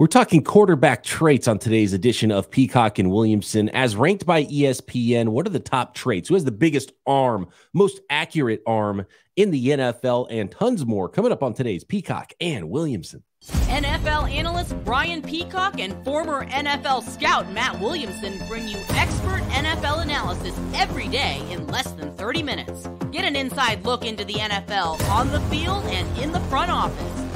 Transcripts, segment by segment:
We're talking quarterback traits on today's edition of Peacock and Williamson. As ranked by ESPN, what are the top traits? Who has the biggest arm, most accurate arm in the NFL, and tons more coming up on today's Peacock and Williamson. NFL analyst Brian Peacock and former NFL scout Matt Williamson bring you expert NFL analysis every day in less than 30 minutes. Get an inside look into the NFL on the field and in the front office.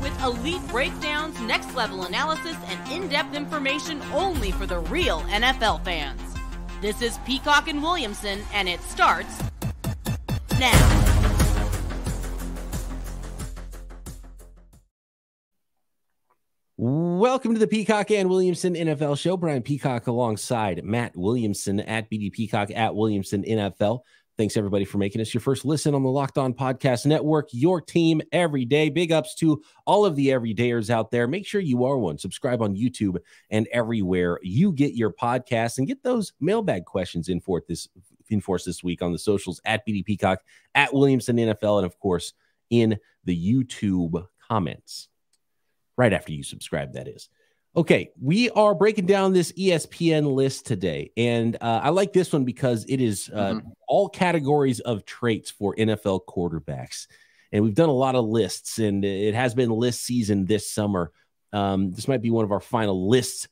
With elite breakdowns, next-level analysis, and in-depth information only for the real NFL fans. This is Peacock and Williamson, and it starts now. Welcome to the Peacock and Williamson NFL Show. Brian Peacock alongside Matt Williamson at BD Peacock at Williamson NFL. Thanks, everybody, for making us your first listen on the Locked On Podcast Network, your team every day. Big ups to all of the everydayers out there. Make sure you are one. Subscribe on YouTube and everywhere you get your podcasts, and get those mailbag questions in for us this week on the socials at BD Peacock, at Williamson NFL, and, of course, in the YouTube comments. Right after you subscribe, that is. Okay, we are breaking down this ESPN list today, and I like this one because it is all categories of traits for NFL quarterbacks, and we've done a lot of lists, and it has been list season this summer. This might be one of our final list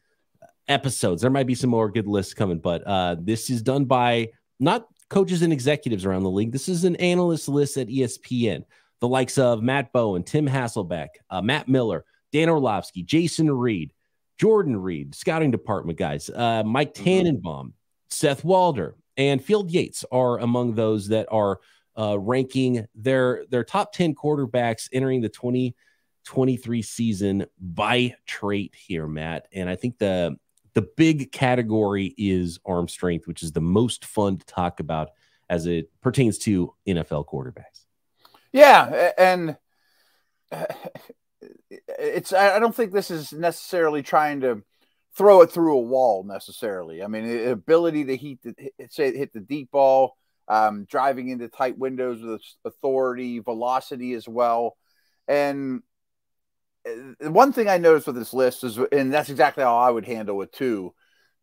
episodes. There might be some more good lists coming, but this is done by not coaches and executives around the league. This is an analyst list at ESPN, the likes of Matt Bowen, Tim Hasselbeck, Matt Miller, Dan Orlovsky, Jason Reed, Jordan Reed, scouting department guys, Mike Tannenbaum, Seth Walder, and Field Yates are among those that are ranking their top 10 quarterbacks entering the 2023 season by trait here, Matt. And I think the big category is arm strength, which is the most fun to talk about as it pertains to NFL quarterbacks. Yeah, and I don't think this is necessarily trying to throw it through a wall necessarily. I mean, the ability to hit the deep ball, driving into tight windows with authority, velocity as well. And one thing I noticed with this list is, and that's exactly how I would handle it too,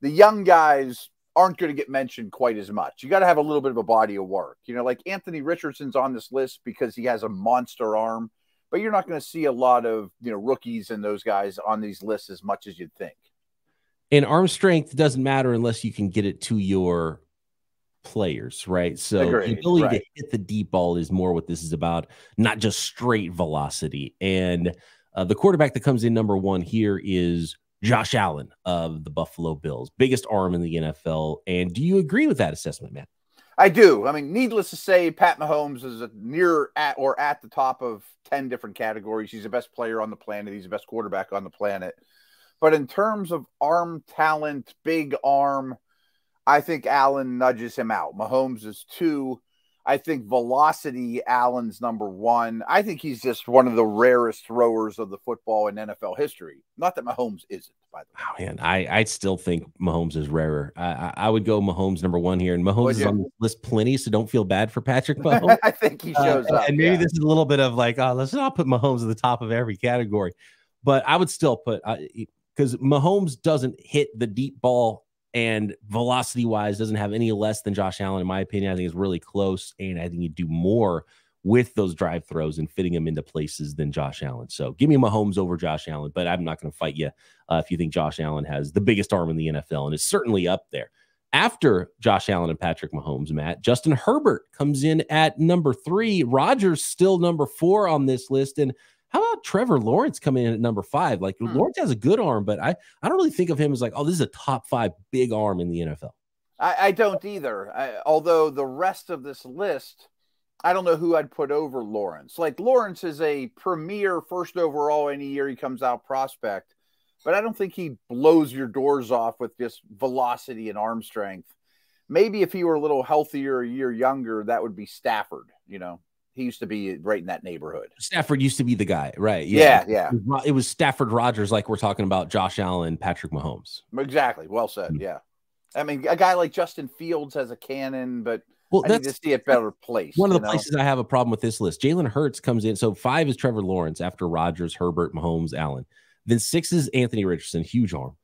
the young guys aren't going to get mentioned quite as much. You got to have a little bit of a body of work. You know, like Anthony Richardson's on this list because he has a monster arm. But you're not going to see a lot of, rookies and those guys on these lists as much as you'd think. And arm strength doesn't matter unless you can get it to your players, right? So Agreed, the ability right. to hit the deep ball is more what this is about, not just straight velocity. And the quarterback that comes in number one here is Josh Allen of the Buffalo Bills, biggest arm in the NFL. And do you agree with that assessment, Matt? I do. I mean, needless to say, Pat Mahomes is at the top of 10 different categories. He's the best player on the planet. He's the best quarterback on the planet. But in terms of arm talent, big arm, I think Allen nudges him out. Mahomes is 2. I think velocity, Allen's number 1. I think he's just one of the rarest throwers of the football in NFL history. Not that Mahomes isn't, by the way. Oh, man, I still think Mahomes is rarer. I would go Mahomes number 1 here, and Mahomes is on the list plenty, so don't feel bad for Patrick Mahomes. I think he shows up. And maybe this is a little bit of like, let's not put Mahomes at the top of every category. But I would still put, because Mahomes doesn't hit the deep ball, and velocity-wise doesn't have any less than Josh Allen, in my opinion. I think it's really close, and I think you do more with those drive throws and fitting them into places than Josh Allen. So give me Mahomes over Josh Allen, but I'm not going to fight you if you think Josh Allen has the biggest arm in the NFL, and it's certainly up there. After Josh Allen and Patrick Mahomes, Matt, Justin Herbert comes in at number 3. Rodgers still number 4 on this list, and how about Trevor Lawrence coming in at number 5? Like, Lawrence has a good arm, but I don't really think of him as like, oh, this is a top 5 big arm in the NFL. I don't either. Although the rest of this list, I don't know who I'd put over Lawrence. Like, Lawrence is a premier first overall any year he comes out prospect, but I don't think he blows your doors off with just velocity and arm strength. Maybe if he were a little healthier, a year younger, that would be Stafford, He used to be right in that neighborhood. Stafford used to be the guy, right? Yeah. It was Stafford Rodgers, like we're talking about Josh Allen, Patrick Mahomes. Exactly. Well said. Yeah. I mean, a guy like Justin Fields has a cannon, but I need to see it better placed. One of the places I have a problem with this list, Jalen Hurts comes in. So 5 is Trevor Lawrence after Rodgers, Herbert, Mahomes, Allen. Then 6 is Anthony Richardson, huge arm.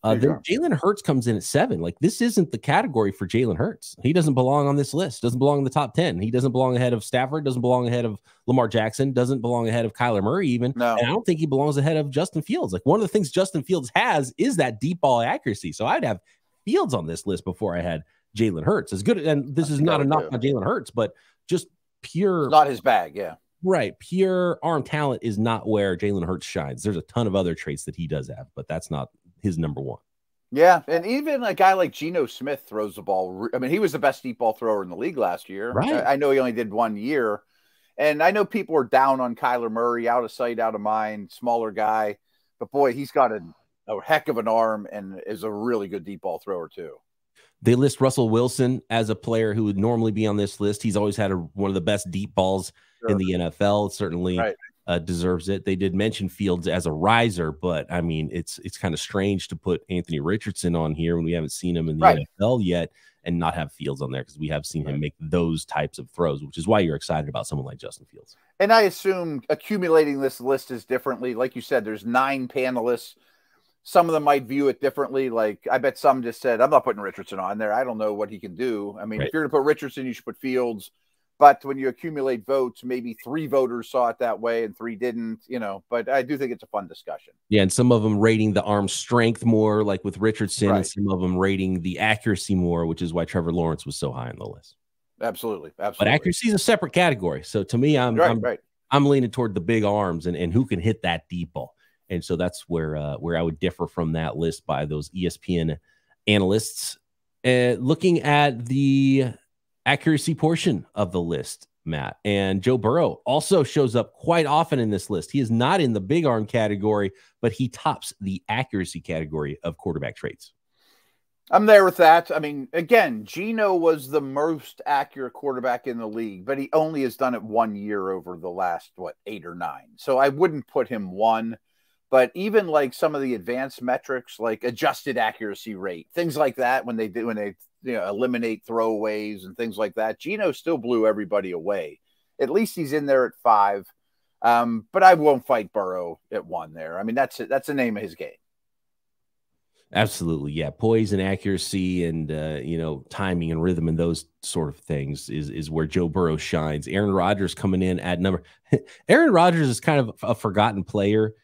Then Jalen Hurts comes in at 7. Like, this isn't the category for Jalen Hurts. He doesn't belong on this list. Doesn't belong in the top 10. He doesn't belong ahead of Stafford. Doesn't belong ahead of Lamar Jackson. Doesn't belong ahead of Kyler Murray even. No. And I don't think he belongs ahead of Justin Fields. Like, one of the things Justin Fields has is that deep ball accuracy. So I'd have Fields on this list before I had Jalen Hurts. As good, and this is not a knock on Jalen Hurts, but just pure. It's not his bag, yeah. Right. Pure arm talent is not where Jalen Hurts shines. There's a ton of other traits that he does have, but that's not his number one. Yeah, and even a guy like Geno Smith throws the ball. I mean, he was the best deep ball thrower in the league last year. Right. I know he only did 1 year. And I know people are down on Kyler Murray, out of sight, out of mind, smaller guy. But, boy, he's got a heck of an arm and is a really good deep ball thrower, too. They list Russell Wilson as a player who would normally be on this list. He's always had one of the best deep balls in the NFL. Certainly deserves it. They did mention Fields as a riser, but I mean, it's kind of strange to put Anthony Richardson on here when we haven't seen him in the NFL yet and not have Fields on there, because we have seen him make those types of throws, which is why you're excited about someone like Justin Fields. And I assume accumulating this list is differently. Like you said, there's 9 panelists. Some of them might view it differently. Like, I bet some just said, I'm not putting Richardson on there. I don't know what he can do. I mean, if you're going to put Richardson, you should put Fields. But when you accumulate votes, maybe 3 voters saw it that way and 3 didn't, but I do think it's a fun discussion. Yeah. And some of them rating the arm strength more, like with Richardson, and some of them rating the accuracy more, which is why Trevor Lawrence was so high on the list. Absolutely. But accuracy is a separate category. So to me, I'm leaning toward the big arms and who can hit that deep ball. And so that's where I would differ from that list by those ESPN analysts. Looking at the accuracy portion of the list, Matt, and Joe Burrow also shows up quite often in this list. He is not in the big arm category, but he tops the accuracy category of quarterback traits. I'm there with that. I mean, again, Geno was the most accurate quarterback in the league, but he only has done it 1 year over the last, 8 or 9. So I wouldn't put him 1. But even like some of the advanced metrics, like adjusted accuracy rate, things like that, when they eliminate throwaways and things like that, Geno still blew everybody away. At least he's in there at 5. But I won't fight Burrow at 1 there. I mean, that's it. That's the name of his game. Absolutely. Yeah. Poise and accuracy and, timing and rhythm and those sort of things is where Joe Burrow shines. Aaron Rodgers coming in at number. Aaron Rodgers is kind of a forgotten player,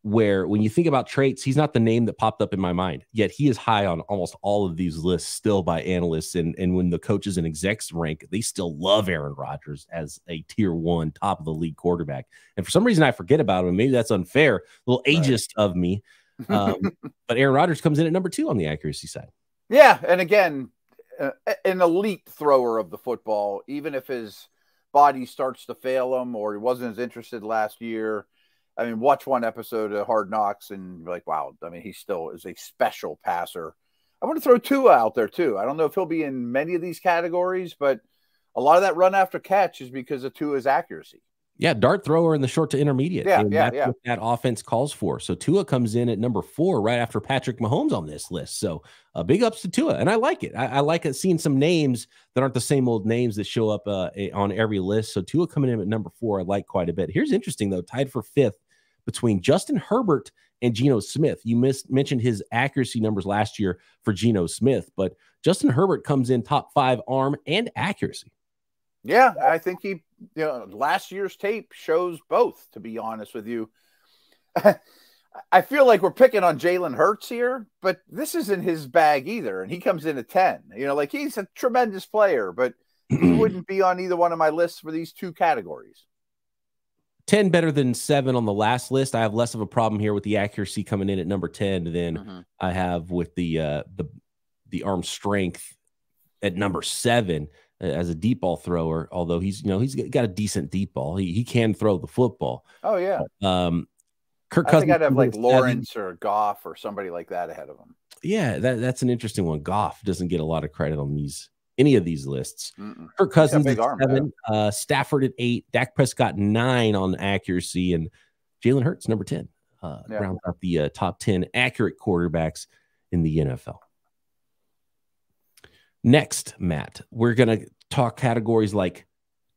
where when you think about traits, he's not the name that popped up in my mind, yet he is high on almost all of these lists still by analysts. And when the coaches and execs rank, they still love Aaron Rodgers as a tier 1 top of the league quarterback. And for some reason I forget about him. Maybe that's unfair, a little ageist of me. But Aaron Rodgers comes in at number 2 on the accuracy side. Yeah. And again, an elite thrower of the football, even if his body starts to fail him or he wasn't as interested last year. I mean, watch one episode of Hard Knocks and be like, wow, I mean, he still is a special passer. I want to throw Tua out there too. I don't know if he'll be in many of these categories, but a lot of that run after catch is because of Tua's accuracy. Yeah, dart thrower in the short to intermediate. That's what that offense calls for. So Tua comes in at number 4 right after Patrick Mahomes on this list. So big ups to Tua, and I like it. I like seeing some names that aren't the same old names that show up on every list. So Tua coming in at number 4, I like quite a bit. Here's interesting, though, tied for 5th between Justin Herbert and Geno Smith. You mentioned his accuracy numbers last year for Geno Smith, but Justin Herbert comes in top 5 arm and accuracy. Yeah, I think he, last year's tape shows both, to be honest with you. I feel like we're picking on Jalen Hurts here, but this isn't his bag either. And he comes in at 10, he's a tremendous player, but he wouldn't be on either one of my lists for these 2 categories. 10 better than 7 on the last list. I have less of a problem here with the accuracy coming in at number 10 than I have with the arm strength at number 7 as a deep ball thrower. Although he's got a decent deep ball, he can throw the football. Oh yeah. Kirk Cousins, I think I'd have like Lawrence or Goff or somebody like that ahead of him. Yeah, that's an interesting one. Goff doesn't get a lot of credit on any of these lists. Kirk Cousins at 7, Stafford at 8, Dak Prescott 9 on accuracy, and Jalen Hurts number 10. Round out the top 10 accurate quarterbacks in the NFL. Next, Matt, we're going to talk categories like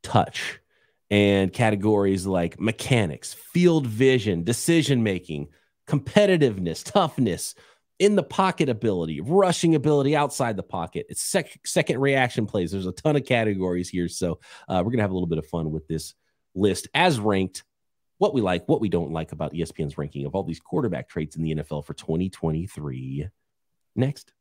touch and categories like mechanics, field vision, decision making, competitiveness, toughness, in the pocket ability, rushing ability outside the pocket. It's second reaction plays. There's a ton of categories here. So we're going to have a little bit of fun with this list as ranked, what we like, what we don't like about ESPN's ranking of all these quarterback traits in the NFL for 2023. Next.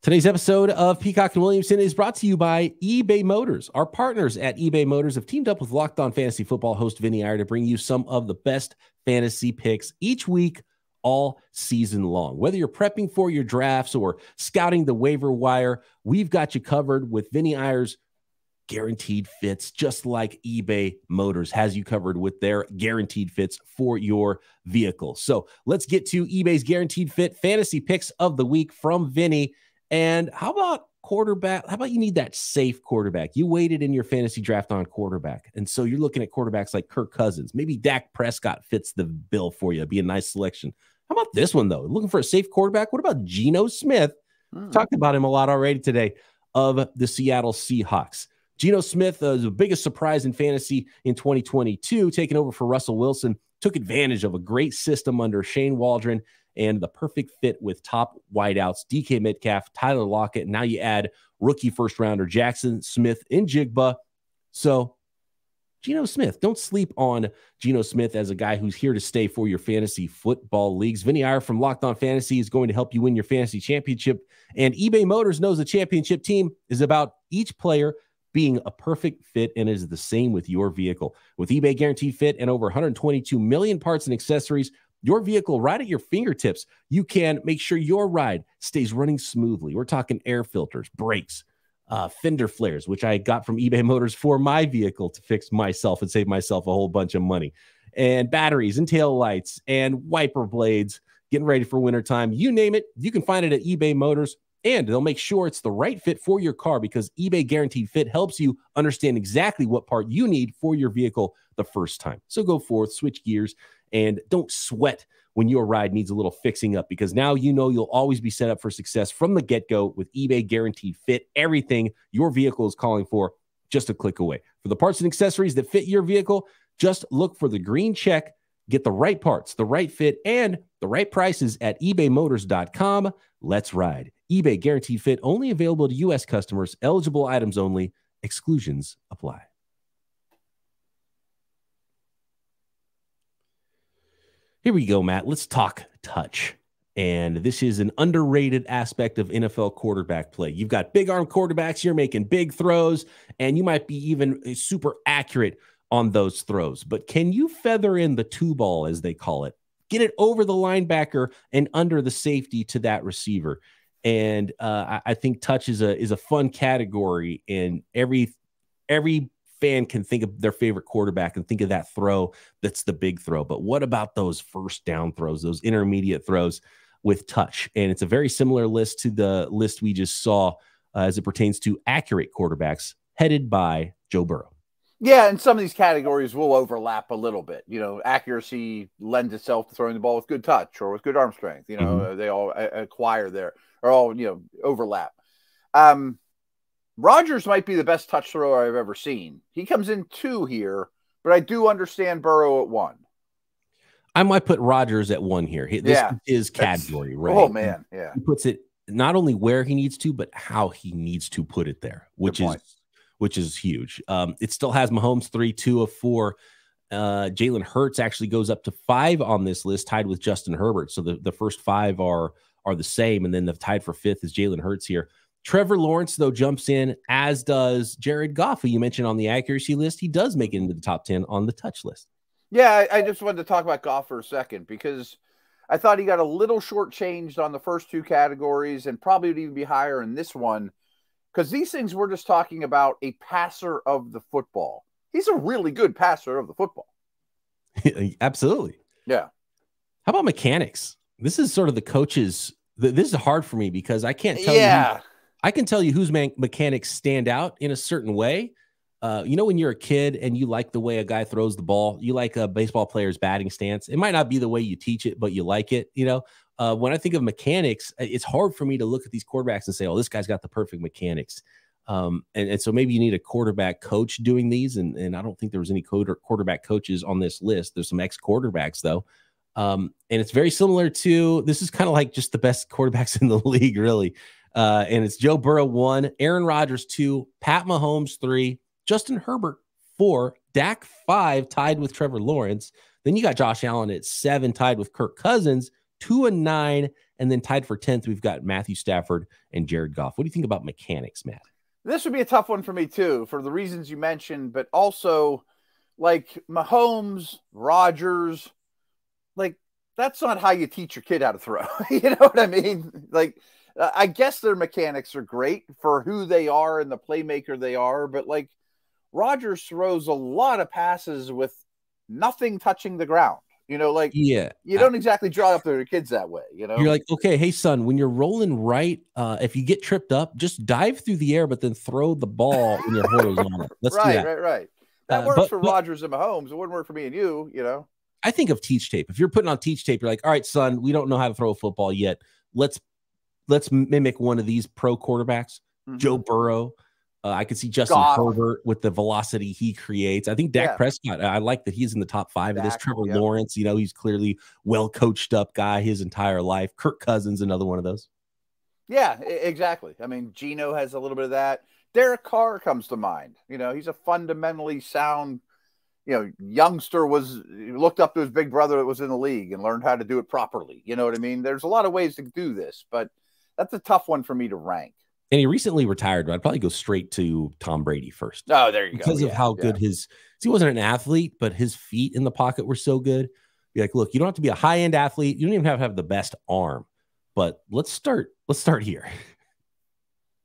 Today's episode of Peacock and Williamson is brought to you by eBay Motors. Our partners at eBay Motors have teamed up with Locked On Fantasy Football host Vinny Iyer to bring you some of the best fantasy picks each week, all season long. Whether you're prepping for your drafts or scouting the waiver wire, we've got you covered with Vinny Iyer's guaranteed fits, just like eBay Motors has you covered with their guaranteed fits for your vehicle. So let's get to eBay's guaranteed fit fantasy picks of the week from Vinny. And how about quarterback? How about you need that safe quarterback? You waited in your fantasy draft on quarterback. And so you're looking at quarterbacks like Kirk Cousins. Maybe Dak Prescott fits the bill for you. It'd be a nice selection. How about this one, though? Looking for a safe quarterback? What about Geno Smith? Talked about him a lot already today of the Seattle Seahawks. Geno Smith is the biggest surprise in fantasy in 2022, taking over for Russell Wilson. Took advantage of a great system under Shane Waldron and the perfect fit with top wideouts, DK Metcalf, Tyler Lockett. Now you add rookie first-rounder Jackson Smith in Jigba. So Geno Smith, don't sleep on Geno Smith as a guy who's here to stay for your fantasy football leagues. Vinny Iyer from Locked On Fantasy is going to help you win your fantasy championship. And eBay Motors knows the championship team is about each player being a perfect fit, and is the same with your vehicle. With eBay Guaranteed Fit and over 122 million parts and accessories, your vehicle right at your fingertips, you can make sure your ride stays running smoothly. We're talking air filters, brakes, fender flares, which I got from eBay Motors for my vehicle to fix myself and save myself a whole bunch of money, and batteries and tail lights and wiper blades, getting ready for wintertime. You name it, you can find it at eBay Motors. And they'll make sure it's the right fit for your car, because eBay Guaranteed Fit helps you understand exactly what part you need for your vehicle the first time. So go forth, switch gears, and don't sweat when your ride needs a little fixing up, because now you know you'll always be set up for success from the get-go with eBay Guaranteed Fit. Everything your vehicle is calling for, just a click away. For the parts and accessories that fit your vehicle, just look for the green check. Get the right parts, the right fit, and the right prices at ebaymotors.com. Let's ride. eBay Guaranteed Fit, only available to U.S. customers. Eligible items only. Exclusions apply. Here we go, Matt. Let's talk touch. And this is an underrated aspect of NFL quarterback play. You've got big arm quarterbacks. You're making big throws, and you might be even super accurate on those throws. But can you feather in the two ball, as they call it? Get it over the linebacker and under the safety to that receiver. And I think touch is a fun category, and every fan can think of their favorite quarterback and think of that throw that's the big throw. But what about those first down throws, those intermediate throws with touch? And it's a very similar list to the list we just saw as it pertains to accurate quarterbacks, headed by Joe Burrow. Yeah, and some of these categories will overlap a little bit. You know, accuracy lends itself to throwing the ball with good touch or with good arm strength. You know, they all acquire there, or all, you know, overlap. Rodgers might be the best touch thrower I've ever seen. He comes in 2 here, but I do understand Burrow at 1. I might put Rodgers at 1 here. This is category, right? Oh, man, yeah. He puts it not only where he needs to, but how he needs to put it there, which is huge. It still has Mahomes 3, 2 of 4. Jalen Hurts actually goes up to 5 on this list, tied with Justin Herbert. So the first 5 are the same, and then the tied for 5th is Jalen Hurts here. Trevor Lawrence, though, jumps in, as does Jared Goff, who you mentioned on the accuracy list. He does make it into the top 10 on the touch list. Yeah, I just wanted to talk about Goff for a second, because I thought he got a little shortchanged on the first 2 categories, and probably would even be higher in this one, because these things we're just talking about a passer of the football. He's a really good passer of the football. Absolutely. Yeah. How about mechanics? This is sort of the coaches. This is hard for me, because I can't tell you. I can tell you whose mechanics stand out in a certain way. You know, when you're a kid and you like the way a guy throws the ball, you like a baseball player's batting stance. It might not be the way you teach it, but you like it. You know, when I think of mechanics, it's hard for me to look at these quarterbacks and say, oh, this guy's got the perfect mechanics. And so maybe you need a quarterback coach doing these. And I don't think there was any quarterback coaches on this list. There's some ex-quarterbacks, though. And it's very similar to, this is kind of like just the best quarterbacks in the league, really. And it's Joe Burrow 1, Aaron Rodgers 2, Pat Mahomes 3, Justin Herbert 4, Dak 5, tied with Trevor Lawrence. Then you got Josh Allen at 7, tied with Kirk Cousins, 2 and 9, and then tied for 10th, we've got Matthew Stafford and Jared Goff. What do you think about mechanics, Matt? This would be a tough one for me, too, for the reasons you mentioned, but also, like, Mahomes, Rodgers, like, that's not how you teach your kid how to throw. You know what I mean? Like, I guess their mechanics are great for who they are and the playmaker they are, but, like, Rodgers throws a lot of passes with nothing touching the ground. You know, like, you don't exactly draw up their kids that way, you know? You're like, okay, hey, son, when you're rolling right, if you get tripped up, just dive through the air, but then throw the ball when you're horizontal. Let's do that. Right. That works for Rodgers and Mahomes. It wouldn't work for me and you, you know? I think of teach tape. If you're putting on teach tape, you're like, all right, son, we don't know how to throw a football yet. Let's mimic one of these pro quarterbacks, Joe Burrow. I could see Justin Herbert with the velocity he creates. I think Dak Prescott, I like that he's in the top 5 of this. Trevor Lawrence, you know, he's clearly well coached up guy his entire life. Kirk Cousins, another one of those. Yeah, exactly. I mean, Geno has a little bit of that. Derek Carr comes to mind. You know, he's a fundamentally sound, you know, youngster, looked up to his big brother that was in the league and learned how to do it properly. You know what I mean? There's a lot of ways to do this, but that's a tough one for me to rank. And he recently retired, but I'd probably go straight to Tom Brady first. Oh, there you go. Because of how good he wasn't an athlete, but his feet in the pocket were so good. Be like, look, you don't have to be a high-end athlete. You don't even have to have the best arm. But let's start here.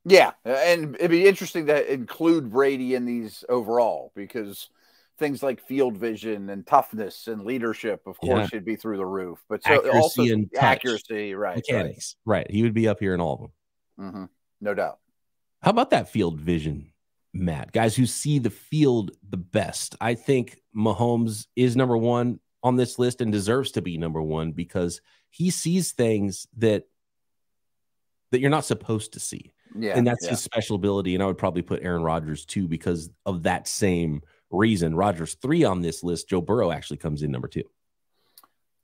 Yeah, and it'd be interesting to include Brady in these overall, because things like field vision and toughness and leadership, of course, should be through the roof. But so accuracy also and accuracy, right? Mechanics, right? He would be up here in all of them. No doubt. How about that field vision, Matt? Guys who see the field the best. I think Mahomes is number 1 on this list and deserves to be number 1 because he sees things that you're not supposed to see. Yeah, and that's his special ability. And I would probably put Aaron Rodgers 2 because of that same reason. Rodgers 3 on this list. Joe Burrow actually comes in number 2.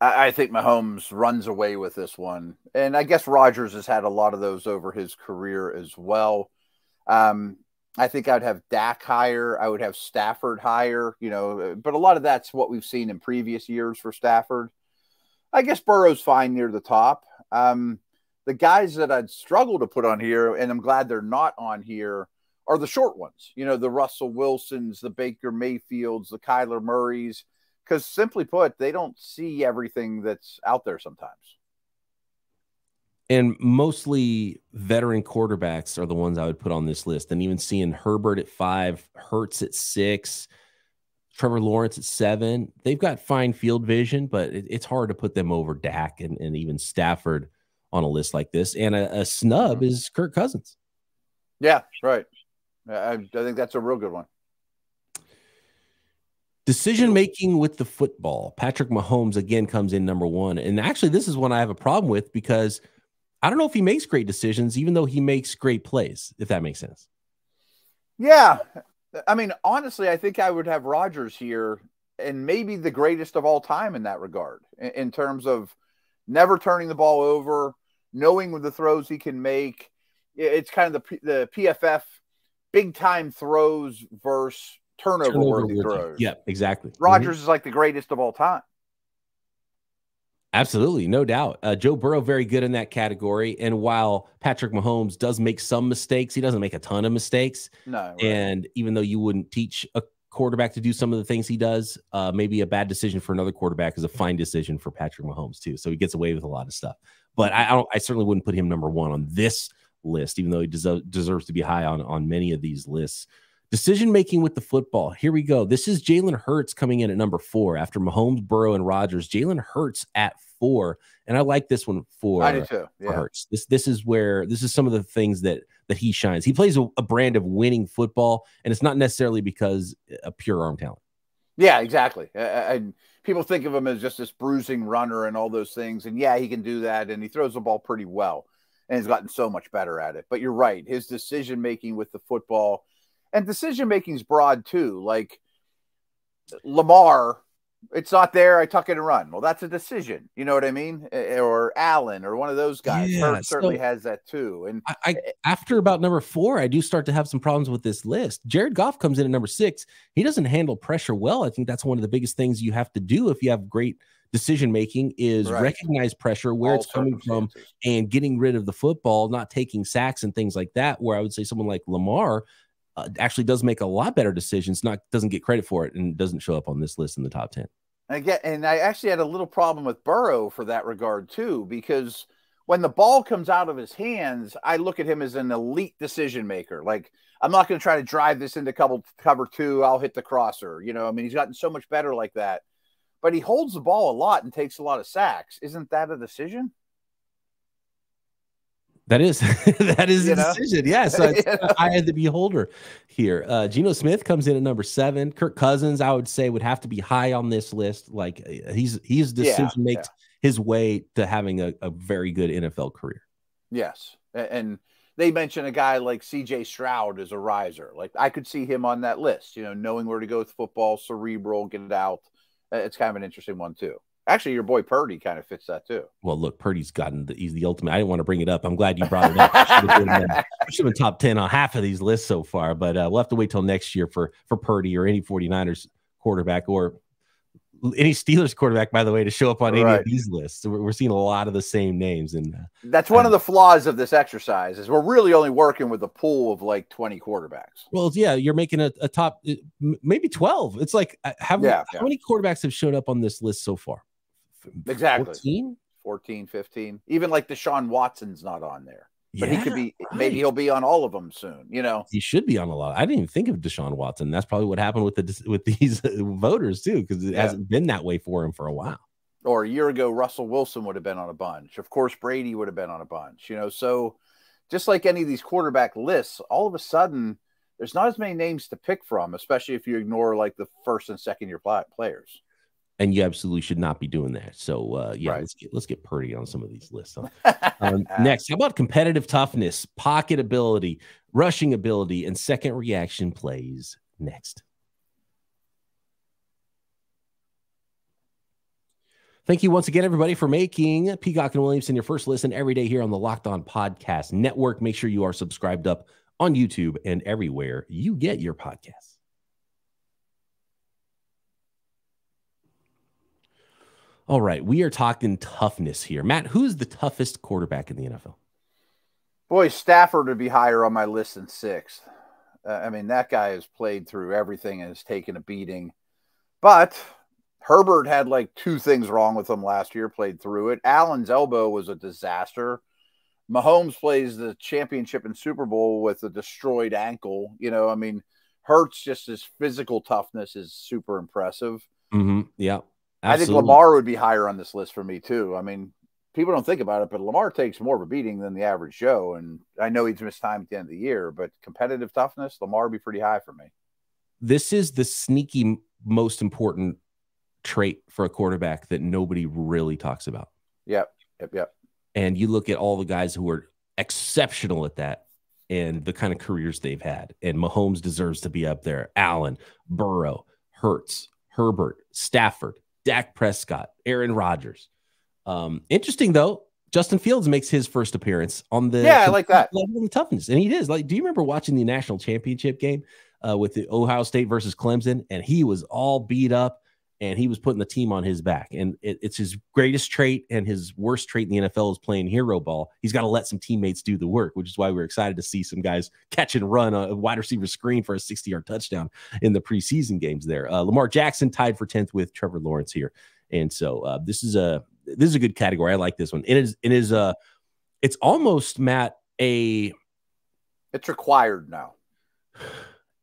I think Mahomes runs away with this one. And I guess Rodgers has had a lot of those over his career as well. I think I'd have Dak higher. I would have Stafford higher, you know, but a lot of that's what we've seen in previous years for Stafford. I guess Burrow's fine near the top. The guys that I'd struggle to put on here, and I'm glad they're not on here, are the short ones. You know, the Russell Wilsons, the Baker Mayfields, the Kyler Murrays. Because simply put, they don't see everything that's out there sometimes. And mostly veteran quarterbacks are the ones I would put on this list. And even seeing Herbert at 5, Hurts at 6, Trevor Lawrence at 7. They've got fine field vision, but it's hard to put them over Dak and even Stafford on a list like this. And a snub is Kirk Cousins. Yeah, right. I think that's a real good one. Decision-making with the football. Patrick Mahomes, again, comes in number 1. And actually, this is one I have a problem with because I don't know if he makes great decisions, even though he makes great plays, if that makes sense. Yeah. I mean, honestly, I think I would have Rodgers here and maybe the greatest of all time in that regard, in terms of never turning the ball over, knowing the throws he can make. It's kind of the PFF big-time throws versus turnover-worthy throws. Yeah, exactly. Rodgers is like the greatest of all time. Absolutely, no doubt. Joe Burrow, very good in that category. And while Patrick Mahomes does make some mistakes, he doesn't make a ton of mistakes. No. Right. And even though you wouldn't teach a quarterback to do some of the things he does, maybe a bad decision for another quarterback is a fine decision for Patrick Mahomes too. So he gets away with a lot of stuff. But I certainly wouldn't put him number 1 on this list, even though he deserves to be high on many of these lists. Decision-making with the football. Here we go. This is Jalen Hurts coming in at number 4 after Mahomes, Burrow, and Rodgers. Jalen Hurts at 4. And I like this one for Hurts. This is some of the things that he shines. He plays a brand of winning football, and it's not necessarily because of pure arm talent. Yeah, exactly. People think of him as just this bruising runner and all those things. And yeah, he can do that, and he throws the ball pretty well. and he's gotten so much better at it. But you're right. His decision-making with the football, and decision-making is broad too. Like Lamar, it's not there, I tuck it and run. Well, that's a decision. You know what I mean? Or Allen or one of those guys. Yeah, Hurt certainly has that too. And I after about number 4, I do start to have some problems with this list. Jared Goff comes in at number 6. He doesn't handle pressure well. I think that's one of the biggest things you have to do if you have great decision making is recognize pressure, where it's coming from, and getting rid of the football, not taking sacks and things like that. Where I would say someone like Lamar actually does make a lot better decisions, doesn't get credit for it, and doesn't show up on this list in the top 10. And I actually had a little problem with Burrow for that regard too, because when the ball comes out of his hands, I look at him as an elite decision maker. Like, I'm not going to try to drive this into cover 2. I'll hit the crosser. You know, I mean, he's gotten so much better like that, but he holds the ball a lot and takes a lot of sacks. Isn't that a decision? That is that is a decision. Yes, I had the beholder here. Geno Smith comes in at number 7. Kirk Cousins, I would say, would have to be high on this list. Like he's decision makes his way to having a very good NFL career. Yes, and they mention a guy like C.J. Stroud as a riser. Like I could see him on that list. You know, knowing where to go with football, cerebral, get it out. It's kind of an interesting one too. Actually, your boy Purdy kind of fits that too. Well, look, Purdy's he's the ultimate. I didn't want to bring it up. I'm glad you brought it up. I should have been top 10 on half of these lists so far, but we'll have to wait till next year for Purdy or any 49ers quarterback or any Steelers quarterback, by the way, to show up on any of these lists. So we're seeing a lot of the same names. And that's one of the flaws of this exercise is we're really only working with a pool of like 20 quarterbacks. Well, yeah, you're making a top, maybe 12. It's like, how many quarterbacks have showed up on this list so far? Exactly. 14, 15. Even like Deshaun Watson's not on there. But he could be, maybe he'll be on all of them soon, you know. He should be on a lot. I didn't even think of Deshaun Watson. That's probably what happened with these voters too, because it hasn't been that way for him for a while. Or a year ago, Russell Wilson would have been on a bunch. Of course, Brady would have been on a bunch, you know. So just like any of these quarterback lists, all of a sudden there's not as many names to pick from, especially if you ignore like the first and second year players. And you absolutely should not be doing that. So, let's get Purdy on some of these lists. Next, how about competitive toughness, pocket ability, rushing ability, and second reaction plays next? Thank you once again, everybody, for making Peacock and Williamson your first listen every day here on the Locked On Podcast Network. Make sure you are subscribed up on YouTube and everywhere you get your podcasts. All right, we are talking toughness here. Matt, who's the toughest quarterback in the NFL? Boy, Stafford would be higher on my list than 6th. I mean, that guy has played through everything and has taken a beating. But Herbert had like 2 things wrong with him last year, played through it. Allen's elbow was a disaster. Mahomes plays the championship and Super Bowl with a destroyed ankle. You know, I mean, Hurts, just his physical toughness is super impressive. Yeah. Absolutely. I think Lamar would be higher on this list for me too. I mean, people don't think about it, but Lamar takes more of a beating than the average Joe. And I know he's missed time at the end of the year, but competitive toughness, Lamar would be pretty high for me. This is the sneaky most important trait for a quarterback that nobody really talks about. Yep. And you look at all the guys who are exceptional at that and the kind of careers they've had. And Mahomes deserves to be up there. Allen, Burrow, Hurts, Herbert, Stafford, Dak Prescott, Aaron Rodgers. Interesting though, Justin Fields makes his first appearance on the I like that level of the toughness, and he is like. Do you remember watching the national championship game with the Ohio State versus Clemson? And he was all beat up, and he was putting the team on his back. And it's his greatest trait, and his worst trait in the NFL is playing hero ball. He's got to let some teammates do the work, which is why we're excited to see some guys catch and run a wide receiver screen for a 60-yard touchdown in the preseason games there. Lamar Jackson tied for 10th with Trevor Lawrence here. And so this is a good category. I like this one. It's almost, Matt, it's required now.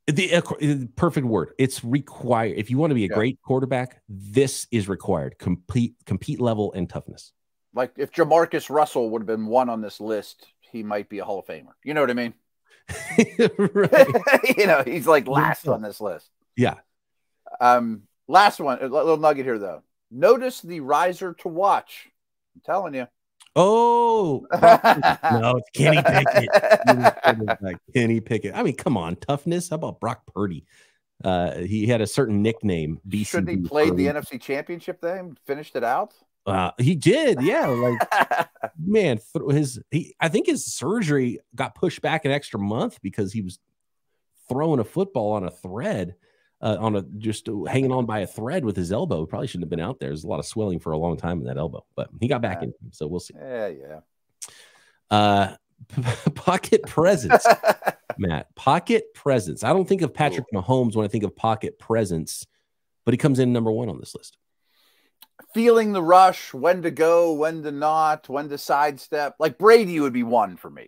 The perfect word. It's required. If you want to be a great quarterback, this is required. Compete level and toughness. Like if Jamarcus Russell would have been 1 on this list, he might be a Hall of Famer. You know what I mean? You know, he's like last on this list. Yeah. Last one, a little nugget here though. Notice the riser to watch. I'm telling you. Oh, no, it's Kenny Pickett. Kenny Pickett. I mean, come on, toughness. How about Brock Purdy? He had a certain nickname. Shouldn't he played the NFC Championship then? Finished it out? He did, yeah. Like, man, I think his surgery got pushed back an extra month because he was throwing a football on a thread, just hanging on by a thread with his elbow. He probably shouldn't have been out there. There's a lot of swelling for a long time in that elbow, but he got back in, so we'll see. Yeah. Pocket presence, Matt. Pocket presence. I don't think of Patrick Mahomes when I think of pocket presence, but he comes in number 1 on this list. Feeling the rush, when to go, when to not, when to sidestep. Like Brady would be 1 for me.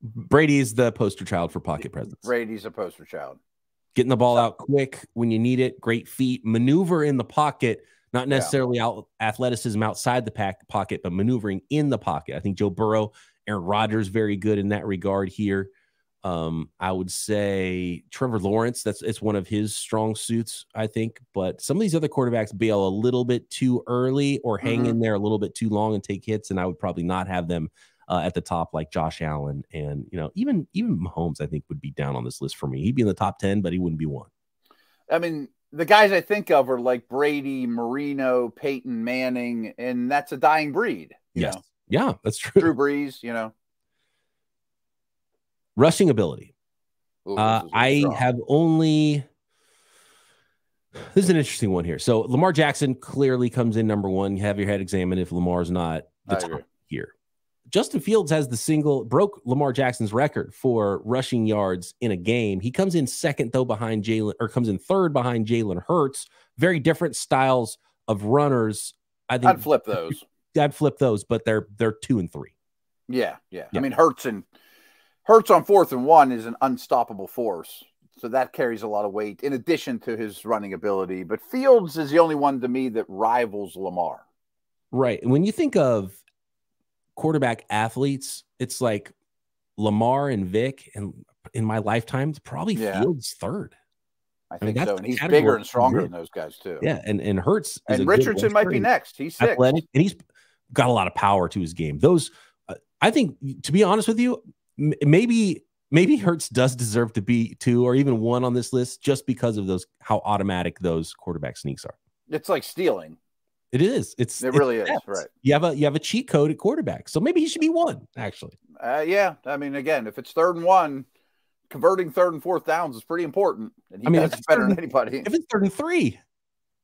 Brady is the poster child for pocket presence. Brady's a poster child. Getting the ball out quick when you need it. Great feet. Maneuver in the pocket. Not necessarily athleticism outside the pocket, but maneuvering in the pocket. I think Joe Burrow, Aaron Rodgers, very good in that regard here. I would say Trevor Lawrence, it's one of his strong suits, I think. But some of these other quarterbacks bail a little bit too early or hang in there a little bit too long and take hits, and I would probably not have them at the top like Josh Allen. And, even Mahomes, I think, would be down on this list for me. He'd be in the top 10, but he wouldn't be 1. I mean, the guys I think of are like Brady, Marino, Peyton Manning, and that's a dying breed. You know? Yeah, that's true. Drew Brees, Rushing ability. I have only... This is an interesting one here. So Lamar Jackson clearly comes in number 1. You have your head examined if Lamar's not the top here. Justin Fields broke Lamar Jackson's record for rushing yards in a game. He comes in second, though, comes in third behind Jalen Hurts. Very different styles of runners. I think I'd flip those. I'd flip those, but they're 2 and 3. Yeah. I mean, Hurts on 4th and 1 is an unstoppable force. So that carries a lot of weight in addition to his running ability. But Fields is the only one to me that rivals Lamar. Right. And when you think of quarterback athletes, it's like Lamar and Vic, and in my lifetime, it's probably Fields 3rd. I think so. And he's bigger and stronger than those guys, too. Yeah. And Hurts. And Richardson might be next. He's 6. Athletic, and he's got a lot of power to his game. Those, I think, to be honest with you, maybe Hurts does deserve to be 2 or even 1 on this list just because of how automatic those quarterback sneaks are. It's like stealing. It is. It really is. Right. You have a cheat code at quarterback, so maybe he should be 1 actually. Yeah. I mean, again, if it's 3rd and 1, converting 3rd and 4th downs is pretty important, and he does better than anybody. If it's 3rd and 3,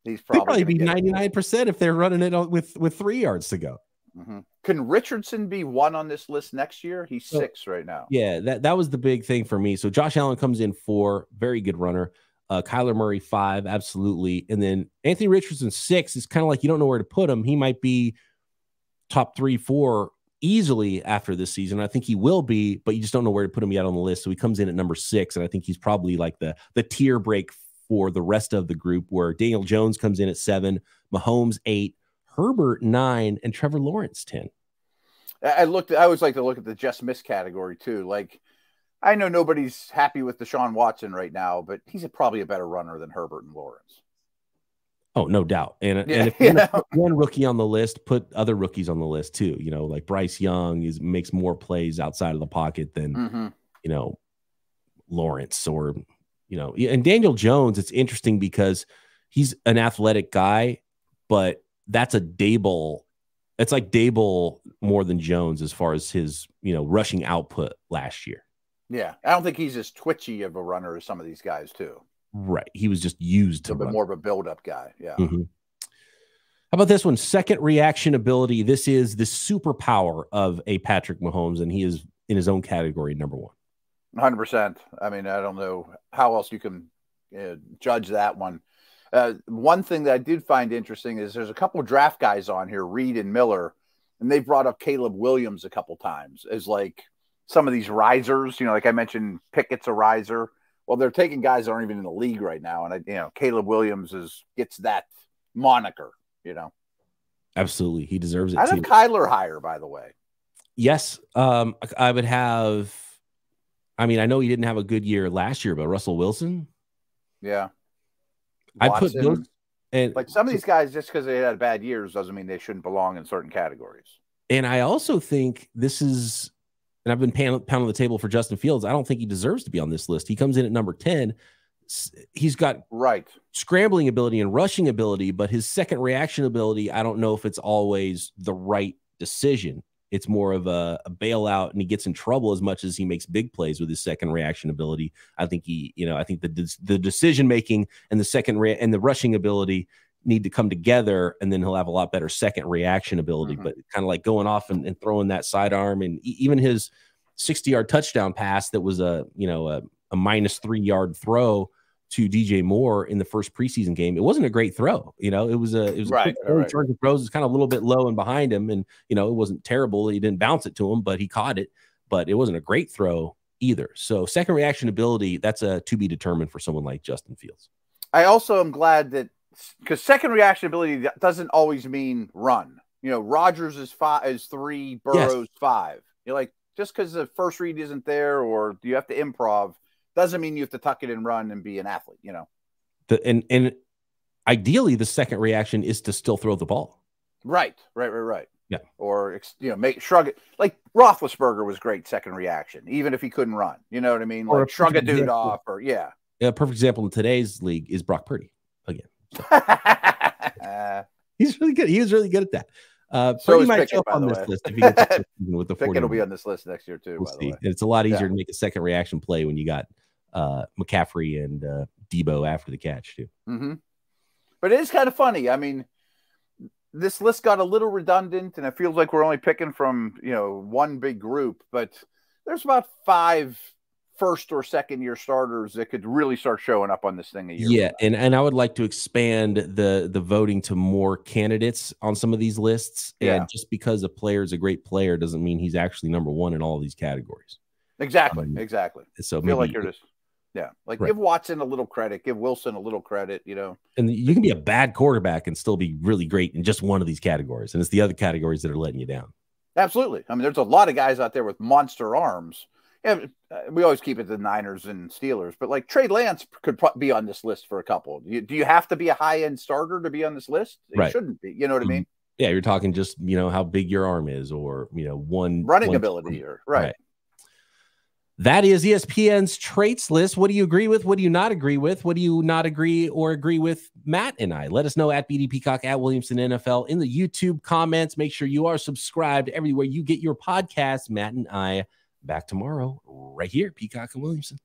he's probably be 99% if they're running it with 3 yards to go. Can Richardson be 1 on this list next year? He's 6 right now. Yeah, that was the big thing for me. So Josh Allen comes in 4, very good runner. Kyler Murray 5, absolutely. And then Anthony Richardson 6 is kind of like you don't know where to put him. He might be top 3, 4 easily after this season. I think he will be, but you just don't know where to put him yet on the list. So he comes in at number 6, and I think he's probably like the tier break for the rest of the group, where Daniel Jones comes in at 7, Mahomes 8, Herbert 9, and Trevor Lawrence 10. I always like to look at the just miss category too. Like, I know nobody's happy with Deshaun Watson right now, but he's probably a better runner than Herbert and Lawrence. Oh, no doubt. And if you put one rookie on the list, put other rookies on the list too. Like Bryce Young makes more plays outside of the pocket than Lawrence or and Daniel Jones. It's interesting because he's an athletic guy, but that's a Dable. It's like Dable more than Jones as far as his rushing output last year. Yeah, I don't think he's as twitchy of a runner as some of these guys too. Right. He was just used to a bit more of a build-up guy. Yeah. How about this one? Second reaction ability. This is the superpower of a Patrick Mahomes, and he is in his own category, number 1. 100%. I mean, I don't know how else you can judge that one. One thing that I did find interesting is there's a couple of draft guys on here, Reed and Miller, and they've brought up Caleb Williams a couple times as like some of these risers. Like I mentioned, Pickett's a riser. Well, they're taking guys that aren't even in the league right now, and Caleb Williams gets that moniker. Absolutely, he deserves it. I have Kyler higher, by the way. Yes, I would have. I mean, I know he didn't have a good year last year, but Russell Wilson. Yeah, I put those, and like some of these guys, just because they had bad years, doesn't mean they shouldn't belong in certain categories. And I also think this is, and I've been pounding the table for Justin Fields. I don't think he deserves to be on this list. He comes in at number 10. He's got scrambling ability and rushing ability, but his second reaction ability, I don't know if it's always the right decision. It's more of a bailout, and he gets in trouble as much as he makes big plays with his second reaction ability. I think I think the decision making and the and the rushing ability need to come together, and then he'll have a lot better second reaction ability. But kind of like going off and throwing that sidearm, and even his 60-yard touchdown pass that was a minus 3-yard throw to DJ Moore in the first preseason game. It wasn't a great throw. It was a quick charge of throws. It's kind of a little bit low and behind him. And, it wasn't terrible. He didn't bounce it to him, but he caught it, but it wasn't a great throw either. So second reaction ability, that's a to be determined for someone like Justin Fields. I also am glad that, because second reaction ability doesn't always mean run. Rodgers is 3, Burrow's 5. You're like, just because the first read isn't there, or you have to improv, doesn't mean you have to tuck it and run and be an athlete, And ideally, the second reaction is to still throw the ball. Right. Yeah. Or, shrug it. Like Roethlisberger was great second reaction, even if he couldn't run. You know what I mean? Like shrug a dude off, or Yeah, a perfect example in today's league is Brock Purdy again. So. He's really good. He was really good at that. Purdy might show up on this list if he gets with the 40. It'll be on this list next year too. We'll see. It's a lot easier to make a second reaction play when you got McCaffrey and Debo after the catch too. But it is kind of funny. I mean, this list got a little redundant, and it feels like we're only picking from one big group. But there's about 5 first or second year starters that could really start showing up on this thing a year. Yeah, and I would like to expand the voting to more candidates on some of these lists. Yeah. And just because a player is a great player doesn't mean he's actually number 1 in all of these categories. Exactly. So I feel like you're just give Watson a little credit, give Wilson a little credit, And you can be a bad quarterback and still be really great in just one of these categories, and it's the other categories that are letting you down. Absolutely. I mean, there's a lot of guys out there with monster arms. Yeah, we always keep it the Niners and Steelers, but like Trey Lance could be on this list for a couple. Do you have to be a high-end starter to be on this list? It shouldn't be. You know what I mean? Yeah, you're talking just, how big your arm is, or, one running ability, or right. That is ESPN's traits list. What do you agree with? What do you not agree with? What do you not agree or agree with Matt and I? Let us know at BD Peacock, at Williamson NFL in the YouTube comments. Make sure you are subscribed everywhere you get your podcasts. Matt and I back tomorrow right here, Peacock and Williamson.